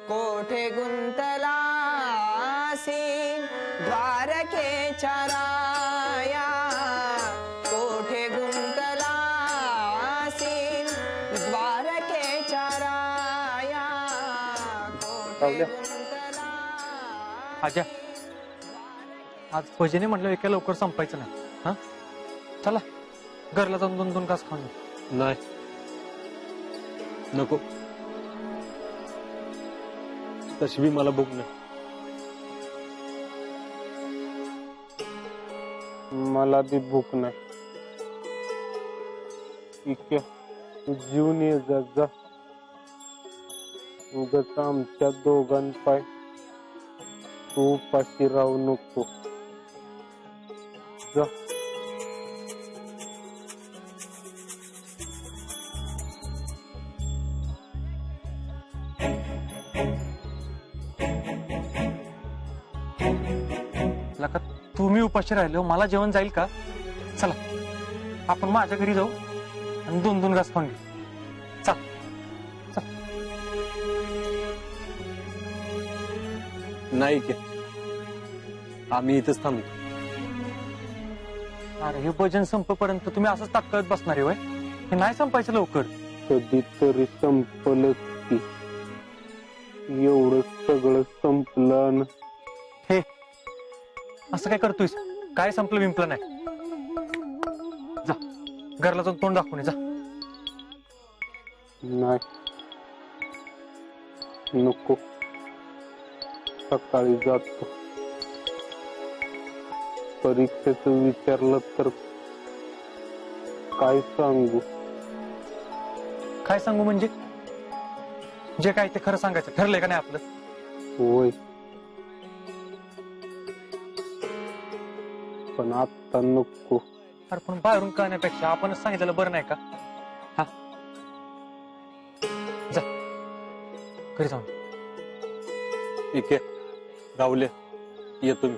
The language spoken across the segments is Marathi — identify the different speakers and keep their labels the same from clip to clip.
Speaker 1: कोठे गुंतलासी द्वारकेच्या राया, कोठे गुंतलासी द्वारकेच्या राया, कोठे गुंतला.
Speaker 2: आजा आज भजने म्हटलं एका लवकर संपायचं नाही. हा चला घरला जाऊन 2-2 घास खाऊन येऊ.
Speaker 3: नाही नको, तशी बी मला भूक नाही.
Speaker 4: मला बी भूक नाही. इतक्या जीवन ये जा जा. उगाच आमच्या दोघांपाय तू उपाशी राहू नको. जा.
Speaker 2: लका तुम्ही उपाशी राहिलो मला जेवण जाईल का? चला आपण माझ्या घरी जाऊ आणि 2-2 घास खाऊन घेऊ. चल चल.
Speaker 3: नाही की आम्ही इथंच थांबतो.
Speaker 2: अरे हे भजन संपेपर्यंत तुम्ही असंच तात्काळ बसणार आहे होय? हे नाही संपायचं लवकर.
Speaker 4: कधीतरी संपलं की. एवढं सगळं संपलं.
Speaker 2: हे असं काय करतोयस? काय संपलं विंपलं नाही. जा घरला जाऊन तोंड दाखवून ये, जा.
Speaker 4: नाही नको, सकाळी जातो. परीक्षेचं विचारलं तर काय सांगू?
Speaker 2: काय सांगू म्हणजे? जे काय ते खरं सांगायचं. ठरलंय का नाही आपलं?
Speaker 4: होय, पण आता नको.
Speaker 2: अरे पण बाहेरून कळण्यापेक्षा आपणच सांगितलेलं बरं नाही का? हा जा घरी जाऊन.
Speaker 3: ठीक आहे राहुल, येतो मी.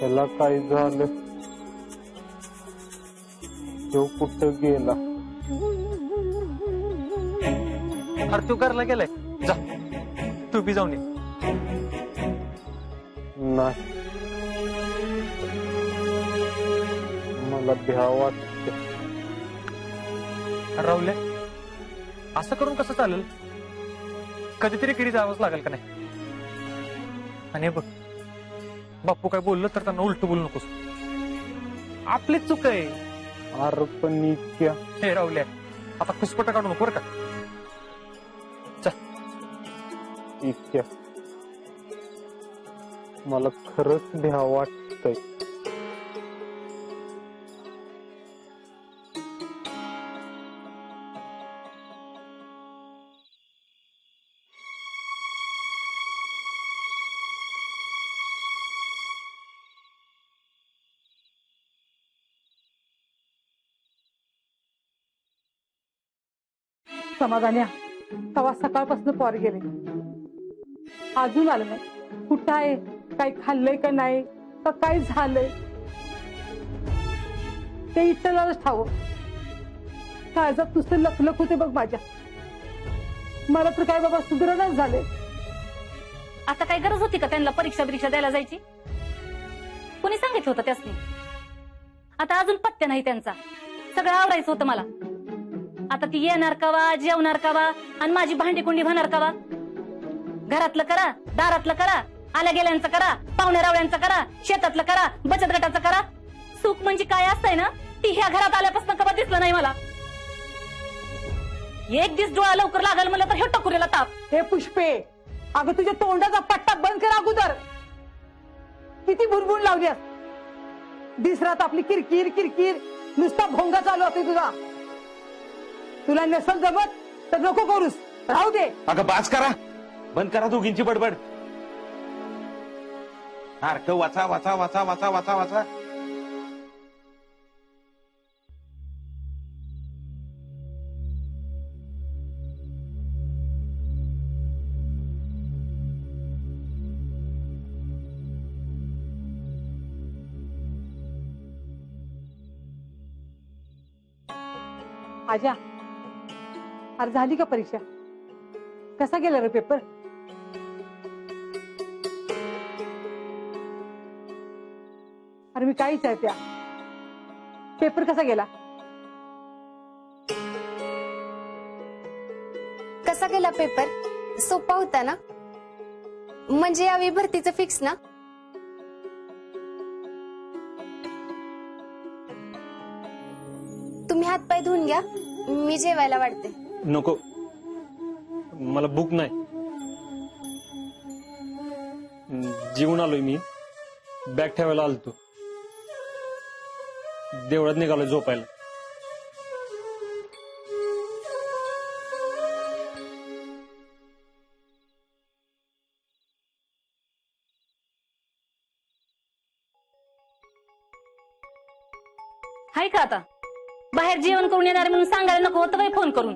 Speaker 4: त्याला काय झालं? तो कुठं गेला?
Speaker 2: अरे तू घरला गेलाय. जा तू बी जाऊन ये.
Speaker 4: नाही, मला भ्या वाटते.
Speaker 2: राहुल असं करून कसं चालेल? कधीतरी घरी जावंच लागेल का नाही? आणि बघ बाप्पू काय बोललं तर त्यांना उलट बोलू नकोस. आपलीच चूक आहे.
Speaker 4: अरे पण इतक्या.
Speaker 2: हे राहुल आता खुसपट काढू नको बरं का?
Speaker 4: इतक्या मला खरंच भ्या वाटतंय.
Speaker 5: समाधान्या तवा सकाळपासून पोर गेले, अजून आलं नाही. कुठं आहे? काही खाल्लंय का नाही? का काय झालंय? ते इटलाच ठाव. काळजात नुसते लखलख होते बघ माझ्या. मला तर काय बाबा सुधारणाच झाले.
Speaker 6: आता काय गरज होती का त्यांना परीक्षा द्यायला जायची? कोणी सांगितलं होतं त्यासनी? आता अजून पत्त्या नाही त्यांचा. सगळं आवरायचं होतं मला. आता ती येणार कावा, जेवणार कावा आणि माझी भांडी कुंडी होणार कावा? घरातलं करा, दारातलं करा, आल्या गेल्यांचं करा, पाहुण्या रावळ्यांचं करा, शेतातलं करा, बचत गटाचं करा. सुख म्हणजे काय असतंय ना, ती ह्या घरात आल्यापासून कवा दिसलं नाही मला. एक दिवस डोळा लवकर लागल म्हणलं तर हे टकुरीला ताप.
Speaker 5: हे पुष्पे, अगं तुझ्या तोंडाचा पट्टा बंद कर अगोदर. किती भुणभुण लावली. दिसरात आपली किरकिर किरकिर नुसता भोंगा चालू असते तुझा. तुला नसल जमत तर नको करूस, राहू दे.
Speaker 7: अगं बास करा, बंद करा दोघींची बडबड. सारखं वाचा वाचा वाचा वाचा वाचा वाचा.
Speaker 5: आजा, अरे झाली का परीक्षा? कसा गेला रे पेपर? अरे मी काय विचारत्या, पेपर कसा गेला?
Speaker 8: कसा गेला पेपर? सोपा होता ना? म्हणजे यावेळी भरतीचं फिक्स ना? तुम्ही हातपाय धुवून घ्या, मी जेवायला वाढते.
Speaker 3: नको, मला भूक नाही. जेवून आलोय मी, बॅग ठेवायला आलतो, देवळात निघालोय झोपायला.
Speaker 6: हाय का आता बाहेर जेवण करून येणार म्हणून सांगायला नको होतं बाई फोन करून.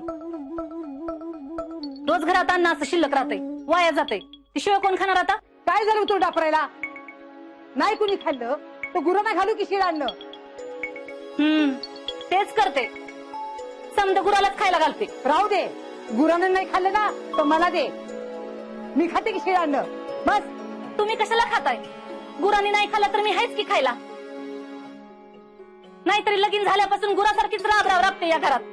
Speaker 6: रोज घरात अन्न असं शिल्लक राहतंय, वाया जातंय. ती शिवाय कोण खाणार आता?
Speaker 5: काय झालं तू डापरायला? नाही कुणी खाल्लं तर गुरांना घालू की शिळांना?
Speaker 6: तेच करते, समद गुरालाच खायला घालते.
Speaker 5: राहू दे, गुरांना नाही खाल्लं ना तर मला दे, मी खाते की शिळांना. बस.
Speaker 6: तुम्ही कशाला खाताय? गुरांनी नाही खाल्ला तर मी आहेच की खायला. नाहीतरी लगीन झाल्यापासून गुरासारखीच राब राब राबते या घरात.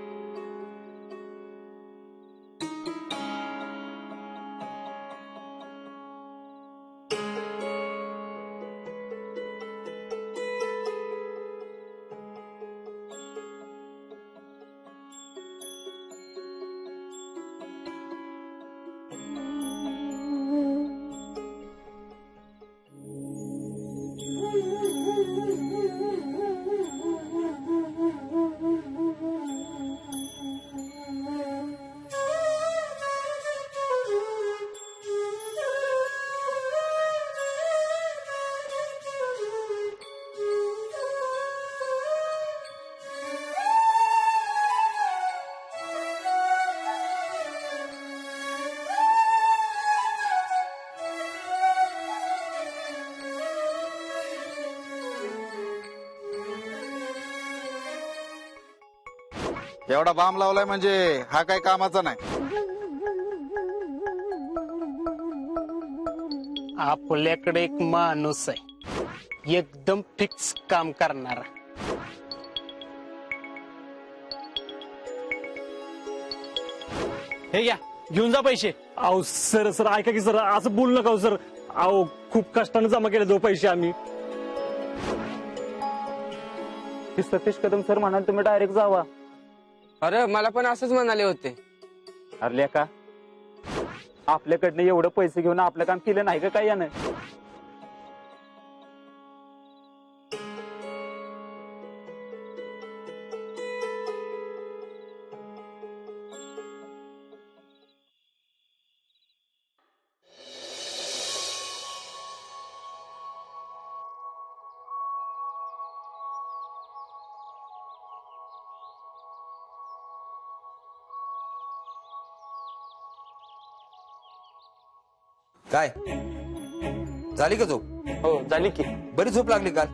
Speaker 7: एवढा बाम लावलाय म्हणजे हा काही कामाचा नाही.
Speaker 9: आपल्याकडे एक माणूस आहे, एकदम फिक्स काम करणारा.
Speaker 2: हे घ्या, घेऊन जा पैसे.
Speaker 3: अहो सर सर ऐका की सर, असं बोलू नका सर. अहो खूप कष्टाने जमा केले दो पैसे आम्ही.
Speaker 4: की सतीश कदम सर म्हणाल तुम्ही डायरेक्ट जावा.
Speaker 10: अरे मला पण असंच म्हणाले होते.
Speaker 4: अरे का आपल्याकडनं एवढं पैसे घेऊन आपलं काम केलं नाही का काय यानं?
Speaker 11: काय झाली का झोप?
Speaker 10: हो झाली की.
Speaker 11: बरी झोप लागली काल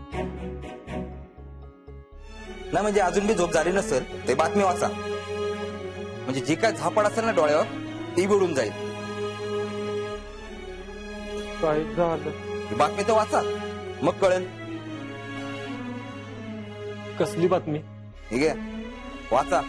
Speaker 11: ना? म्हणजे अजून बी झोप झाली नसेल ते बातमी वाचा, म्हणजे जी काय झापड असेल ना डोळ्यावर ती बुडून जाईल.
Speaker 4: काय झालं?
Speaker 11: ही बातमी तर वाचा, मग कळेल.
Speaker 3: कसली बातमी?
Speaker 11: ठीक आहे, वाचा.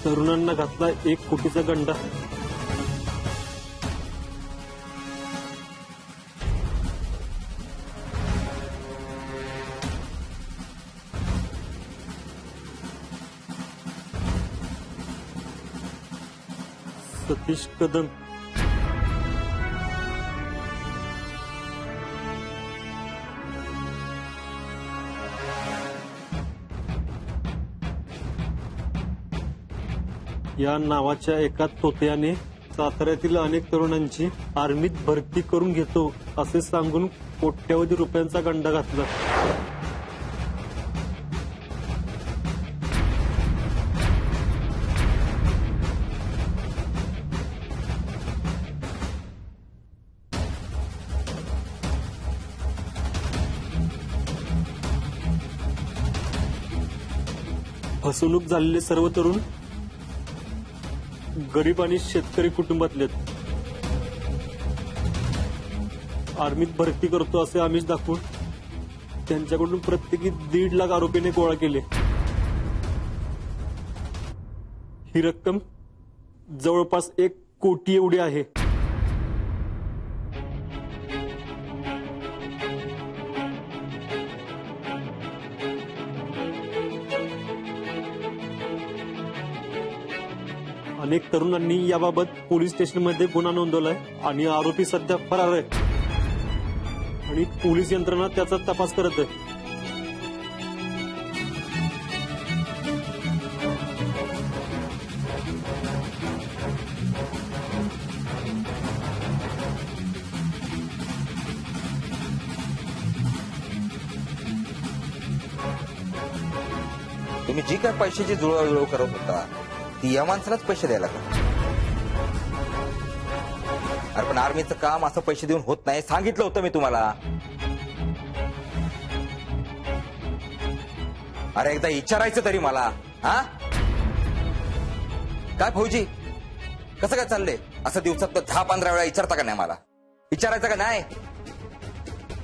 Speaker 3: तरुणांना घातला 1 कोटीचा गंडा. सतीश कदम. या नावाच्या एका तोत्याने साताऱ्यातील अनेक तरुणांची आर्मीत भरती करून घेतो असे सांगून कोट्यवधी रुपयांचा गंडा घातला. फसवणूक झालेले सर्व तरुण गरीब आणि शेतकरी कुटुंबातले. आर्मीत भरती करतो असे आमिष दाखवून त्यांच्याकडून प्रत्येकी 1.5 लाख आरोपीने गोळा केले. ही रक्कम जवळपास 1 कोटी एवढी आहे. अनेक तरुणांनी याबाबत पोलीस स्टेशनमध्ये गुन्हा नोंदवलाय आणि आरोपी सध्या फरार आहे आणि पोलीस यंत्रणा त्याचा तपास करत आहे.
Speaker 11: तुम्ही जी काय पैशाची जुळवाजुळव करत होता ती या माणसालाच पैसे द्यायला का? अरे पण आर्मीचं काम असं पैसे देऊन होत नाही, सांगितलं होतं मी तुम्हाला. अरे एकदा विचारायचं तरी मला. हा काय फौजी कसं काय चाललंय? असं दिवसात 10-15 वेळा विचारता का नाही मला? विचारायचं का नाही?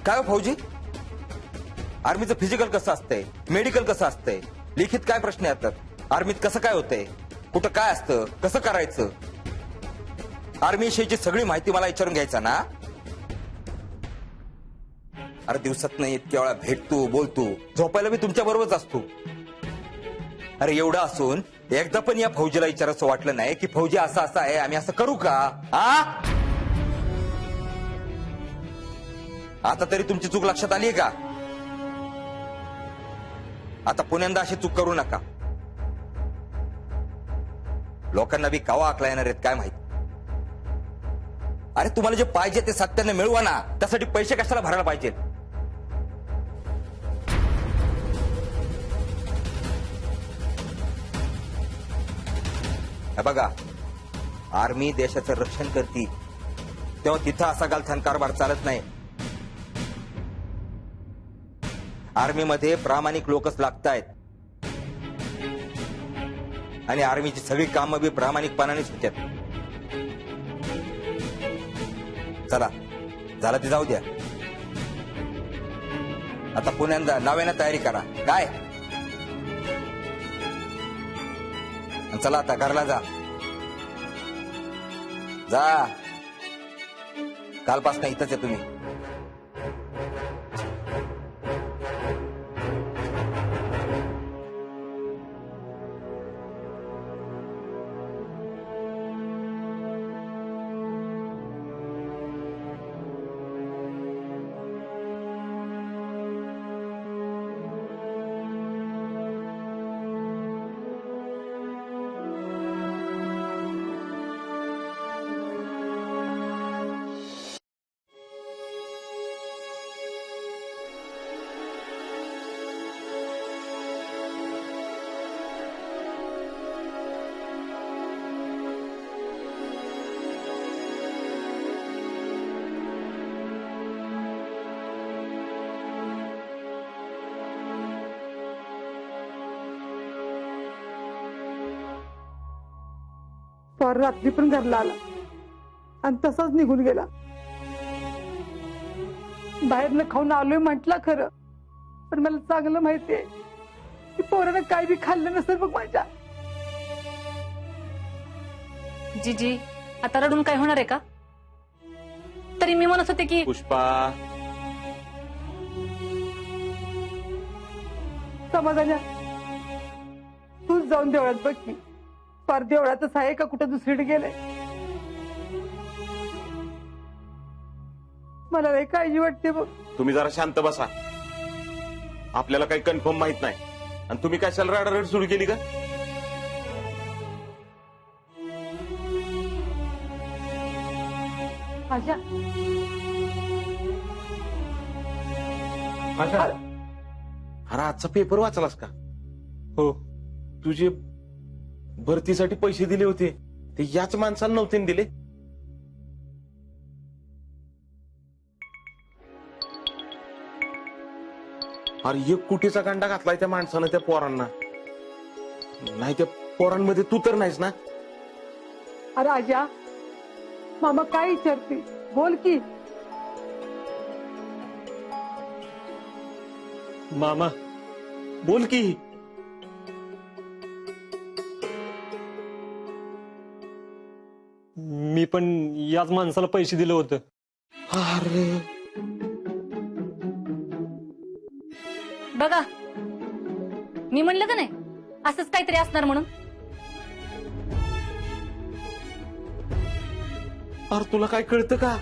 Speaker 11: काय हो फौजी, आर्मीचं फिजिकल कसं असतंय, मेडिकल कसं असतंय, लिखित काय प्रश्न येतात, आर्मीत कसं काय होतंय, कुठं काय असतं, कसं करायचं, आर्मी विषयीची सगळी माहिती मला विचारून घ्यायचा ना. अरे दिवसात नाही इतक्या वेळा भेटतो, बोलतो, झोपायला मी तुमच्या बरोबरच असतो. अरे एवढं असून एकदा पण या फौजीला विचारायचं वाटलं नाही की फौजी असं असं आहे, आम्ही असं करू का? आता तरी तुमची चूक लक्षात आली का? आता पुण्यांदा अशी चूक करू नका. लोकांना बी कावा आकला येणार आहेत काय माहिती. अरे तुम्हाला जे पाहिजे ते सत्याने मिळवा ना, त्यासाठी पैसे कशाला भरायला पाहिजे? बघा, आर्मी देशाचं रक्षण करते तेव्हा तिथं असा गालथान कारभार चालत नाही. आर्मीमध्ये प्रामाणिक लोकच लागतायत आणि आर्मीची सगळी कामं बी प्रामाणिकपणानेच होत्यात. चला झालं ते जाऊ द्या. आता पुण्यांदा नव्यानं तयारी करा काय. चला आता घरला जा. जा, कालपासून इथंच आहे तुम्ही.
Speaker 5: फार रात्री पण घरला आला आणि तसाच निघून गेला. बाहेरनं खाऊन आलोय म्हटलं खरं, पण मला चांगलं माहितीये की पोरानं काय बी खाल्लं नसेल बघ माझ्या.
Speaker 6: जीजी आता रडून काय होणार आहे का? तरी मी म्हणत होते की
Speaker 4: पुष्पा,
Speaker 5: समाधान तूच जाऊन देवळात बघ की, फार देवळातच आहे का कुठं दुसरीकडे गेलंय? मला लय काळजी वाटते बघ.
Speaker 12: तुम्ही जरा शांत बसा. आपल्याला काही कन्फर्म माहित नाही आणि तुम्ही कशाला रडारड सुरू केली का?
Speaker 5: आजा
Speaker 12: अरे आजचा पेपर वाचलास का?
Speaker 3: हो.
Speaker 12: तुझे भरतीसाठी पैसे दिले होते ते याच माणसाला नव्हते ना दिले? अरे 1 कोटीचा गांडा घातलाय त्या माणसानं त्या पोरांना. नाही त्या पोरांमध्ये तू तर नाहीस ना?
Speaker 5: अरे आजा मामा काय विचारते बोल की.
Speaker 3: मामा बोल की. मी पण याच माणसाला पैसे दिले होते.
Speaker 12: अरे
Speaker 6: बघा मी म्हणलं का नाही असंच काहीतरी असणार म्हणून.
Speaker 12: अरे तुला काय कळतं का?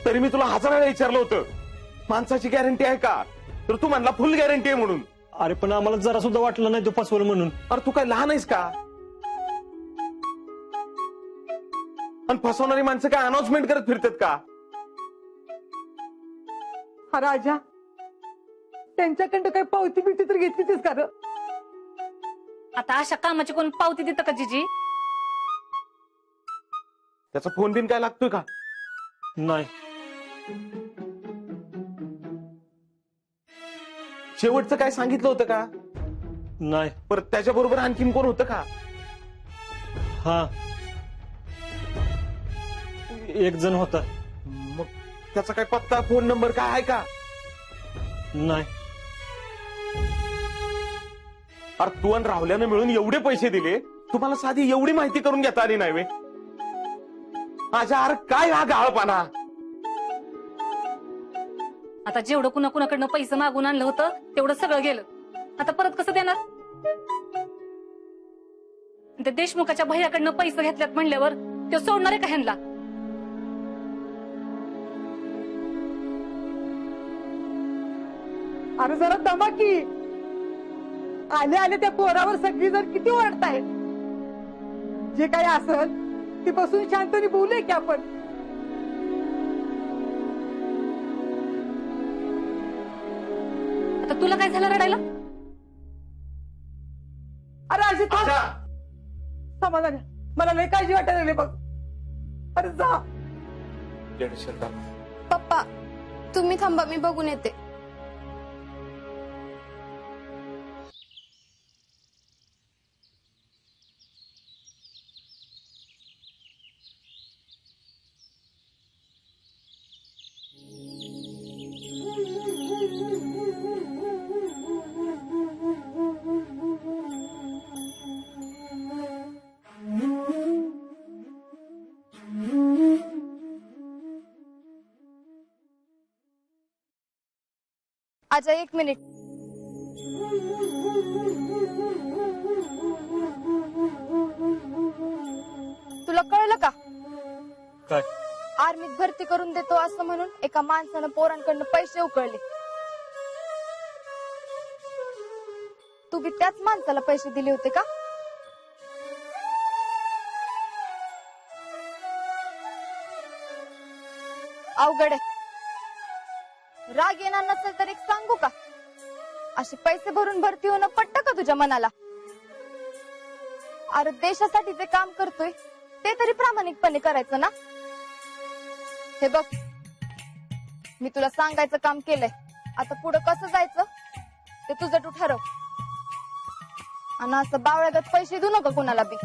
Speaker 12: तरी मी तुला 1000 वेळा विचारलं होतं माणसाची गॅरंटी आहे का, तर तू म्हणला फुल गॅरंटी आहे म्हणून.
Speaker 3: अरे पण आम्हाला जरा सुद्धा वाटलं नाही तो फसवलं म्हणून.
Speaker 12: अरे तू काय लहान आहेस का? आणि फसवणारी माणसं काय अनाउन्समेंट करत फिरतात का?
Speaker 5: अरे आजा त्यांच्याकडं काही पावती बिवती तर घेतलीच का रे?
Speaker 6: आता अशा कामाची कोण पावती देतं का जीजी?
Speaker 12: त्याचा फोन बिन काय लागतोय का?
Speaker 3: नाही.
Speaker 12: शेवटचं काय सांगितलं होतं का?
Speaker 3: नाही.
Speaker 12: परत त्याच्याबरोबर आणखीन कोण होतं का?
Speaker 3: हा एक जण होता.
Speaker 12: मग त्याचा काय पत्ता फोन नंबर काय आहे का?
Speaker 3: नाही.
Speaker 12: अरे तू आणि राहुल्यानं मिळून एवढे पैसे दिले, तुम्हाला साधी एवढी माहिती करून घेता आली नाही वे? माझ्या अरे काय हा गाळपाना.
Speaker 6: आता जेवढं कुणाकडनं पैसे मागून आणलं होतं तेवढं सगळं गेलं. आता परत कसं देणार? ते देशमुखाच्या भैयाकडनं पैसे घेतल्यात म्हणल्यावर ते सोडणार आहे का ह्यांना?
Speaker 5: अरे जरा दमा की. आले आले त्या पोरावर सगळी जण किती ओरडतायत. जे काही असल ती बसून शांतपणे बोलूया की आपण.
Speaker 6: आता तुला काय झालं रडायला?
Speaker 5: अरे आजी समाधान आहे. मला लय काळजी वाटायला लागली बघ. अरे जा.
Speaker 8: पप्पा तुम्ही थांबा मी बघून येते. आजा 1 मिनिट. तुला कळलं का?
Speaker 3: काय?
Speaker 8: आर्मीत भरती करून देतो असं म्हणून एका माणसानं पोरांकडनं पैसे उकळले. तू बी त्याच माणसाला पैसे दिले होते का? अवघड आहे. राग येणार नसेल तर एक सांगू का? असे पैसे भरून भरती होणं पटतं का तुझ्या मनाला? अरे देशासाठी जे काम करतोय ते तरी प्रामाणिकपणे करायचं ना. हे बघ मी तुला सांगायचं काम केलंय. आता पुढे कसं जायचं ते तुझं तू ठरव. आणि असं बावळ्यागत पैसे देऊ नका कोणाला बी.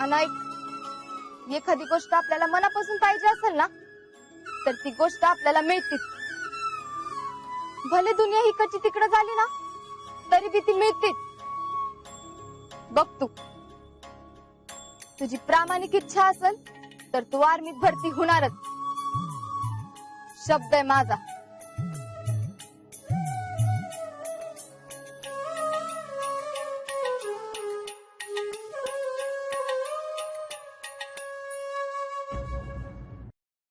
Speaker 8: आणि एखादी गोष्ट आपल्याला मनापासून पाहिजे असेल ना तर ती गोष्ट आपल्याला मिळतीच. भले दुनिया इकडची तिकडे झाली ना तरी बी ती मिळतीच. बघ तू तुझी प्रामाणिक इच्छा असेल तर तू आर्मीत भरती होणारच. शब्द आहे माझा.